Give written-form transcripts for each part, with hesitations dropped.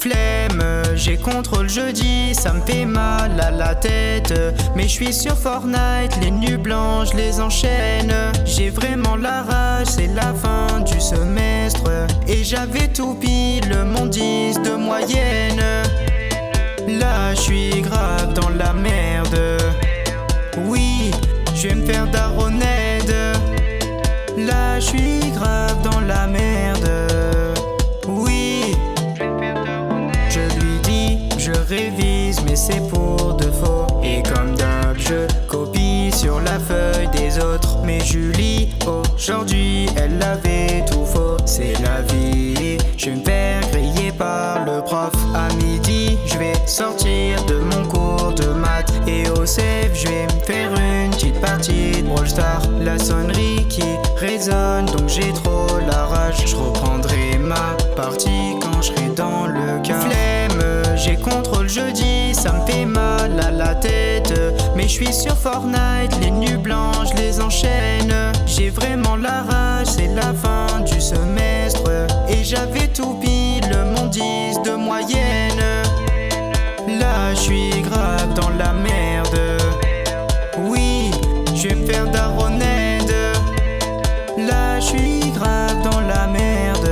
Flemme, j'ai contrôle jeudi, ça me fait mal à la tête. Mais je suis sur Fortnite, les nuits blanches les enchaînent. J'ai vraiment la rage, c'est la fin du semestre. Et j'avais tout pile, mon 10 de moyenne. Là je suis grave dans la merde. Oui, je vais me faire daronède. Là je suis grave dans la merde. Oui, je lui dis, je révise mais c'est pour de faux. Et comme d'hab je copie sur la feuille des autres. Mais Julie aujourd'hui elle avait tout faux. C'est la vie, je vais me faire griller par le prof. À midi je vais sortir de mon cours de maths. Et au CEF je vais me faire une petite partie de Brawl Stars. La sonnerie qui résonne donc j'ai trop la rage. Je reprendrai ma partie quand je serai dans le cas. Flemme, j'ai contrôle jeudi, ça me fait mal à la tête. Mais je suis sur Fortnite, les nuits blanches les enchaînent. J'ai vraiment la rage, c'est la fin du semestre. Et j'avais tout pile, mon 10 de moyenne. Là je suis grave dans la merde. Oui, je vais me faire daronède. Là je suis grave dans la merde.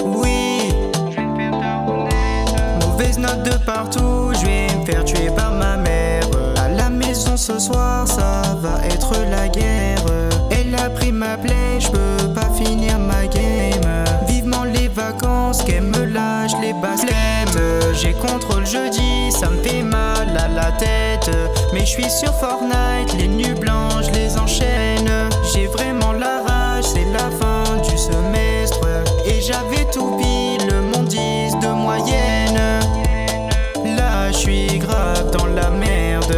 Oui, je vais me faire daronède. Mauvaise note de partout, je vais me faire tuer par ma mère. À la maison ce soir, ça va être la guerre. Elle a pris ma play, je peux pas finir ma game. Vivement les vacances, qu'elle me lâche les baskets. J'ai contrôle jeudi, ça me fait mal à la tête. Mais je suis sur Fortnite, les nuits blanches les enchaînent. J'ai vraiment la rage, c'est la fin du semestre. Et j'avais tout pile, mon 10 de moyenne. Là je suis grave dans la merde.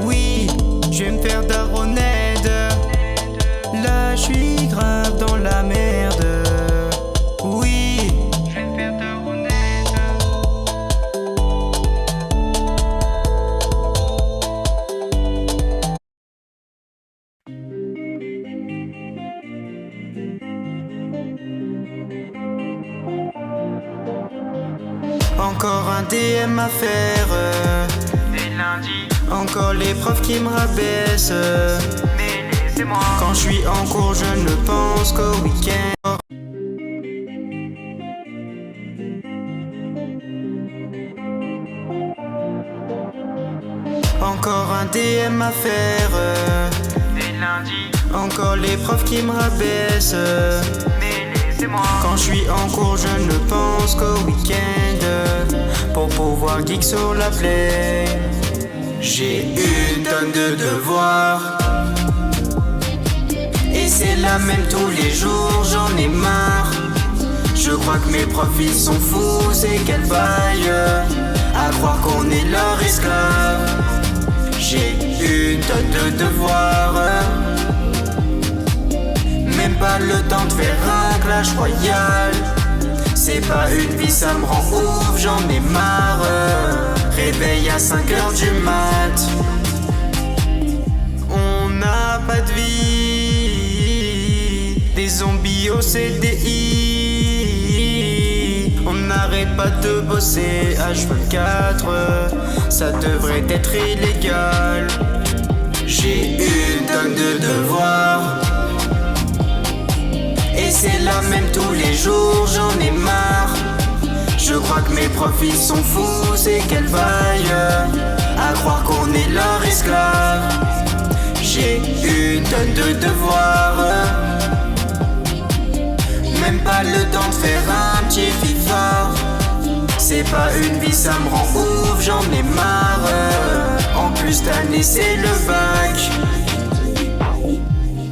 Oui, je vais me faire daronède. Là je suis grave dans la merde. Oui, je vais me faire daronède. Encore un DM à faire. Dès lundi. Encore les profs qui me rabaissent. Mais laissez-moi. Quand je suis en cours, je ne pense qu'au week-end. Encore un DM à faire. Dès lundi. Encore les profs qui me rabaissent. Mais laissez-moi. Quand je suis en cours, je ne pense qu'au week-end. Pour pouvoir geek sur la play. J'ai une tonne de devoirs. Et c'est la même tous les jours, j'en ai marre. Je crois que mes profs ils sont fous, c'est qu'elle vaille. À croire qu'on est leur esclave. J'ai une tonne de devoirs. Même pas le temps de faire un clash royal. C'est pas une vie, ça me rend ouf, j'en ai marre. Réveil à 5h du mat. On n'a pas de vie. Des zombies au CDI. On n'arrête pas de bosser H24. Ça devrait être illégal. J'ai une tonne de devoirs. Et c'est la même tous les jours, j'en ai marre. Je crois que mes profs ils sont fous, c'est qu'elle vaille. À croire qu'on est leur esclave. J'ai une tonne de devoirs. Même pas le temps de faire un petit FIFA. C'est pas une vie, ça me rend ouf, j'en ai marre. En plus cette année c'est le bac.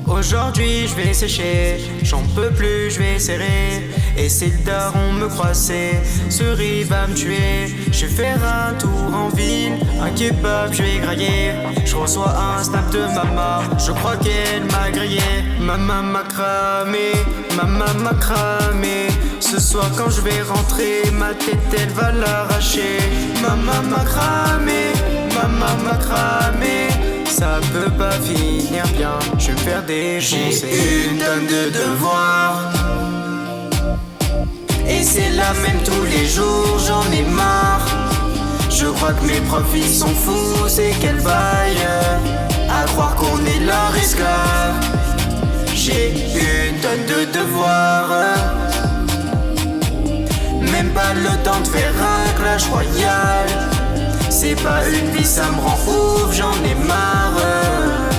Aujourd'hui je vais sécher, j'en peux plus, je vais serrer. Et si le daron me croisait, ce riz va me tuer. Je vais faire un tour en ville, un kebab je vais grailler. Je reçois un snap de maman, je crois qu'elle m'a grillé. Maman m'a cramé, maman m'a cramé. Ce soir quand je vais rentrer, ma tête elle va l'arracher. Maman m'a cramé, maman m'a cramé. Ça peut pas finir bien, je vais me faire défoncer. J'ai une tonne de devoirs. Et c'est la la même tous les jours, j'en ai marre. Je crois que mes profs ils sont fous, c'est quel bail. À croire qu'on est leur esclave. J'ai une tonne de devoirs, même pas le temps de faire un clash royal. C'est pas une vie, ça me rend ouf, j'en ai marre.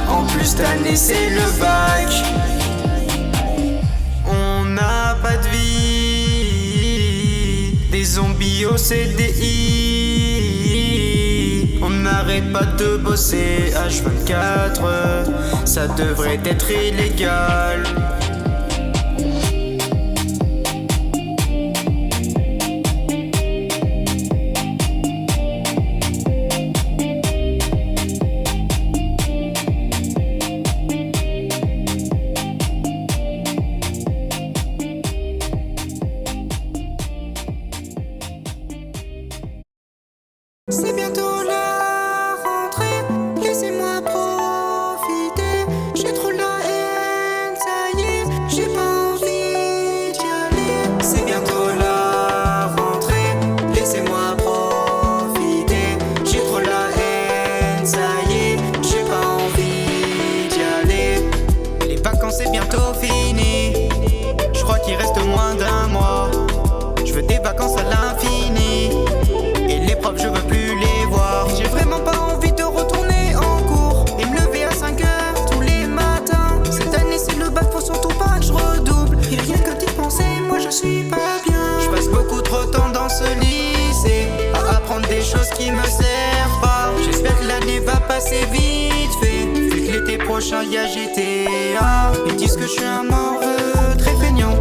En plus cette année c'est le bac. On n'a pas de vie, des zombies au CDI. On n'arrête pas de bosser H24, ça devrait être illégal. C'est bientôt la rentrée, laissez-moi profiter. J'ai trop la haine, ça y est, j'ai pas envie d'y aller. C'est bientôt la rentrée, laissez-moi profiter. J'ai trop la haine, ça y est, j'ai pas envie d'y aller. Les vacances c'est bientôt fini, je crois qu'il reste moins d'un mois. Je veux des vacances à l'infini, et les profs je veux plus les voir. J'ai vraiment pas envie de retourner en cours et me lever à 5 heures tous les matins. Cette année c'est le bac, faut surtout pas que je redouble. Et rien que d'y penser, moi je suis pas bien. Je passe beaucoup trop de temps dans ce lycée à apprendre des choses qui me servent pas. J'espère que l'année va passer vite fait, vu que l'été prochain y'a GTA. Ils disent que je suis un morveux très feignant,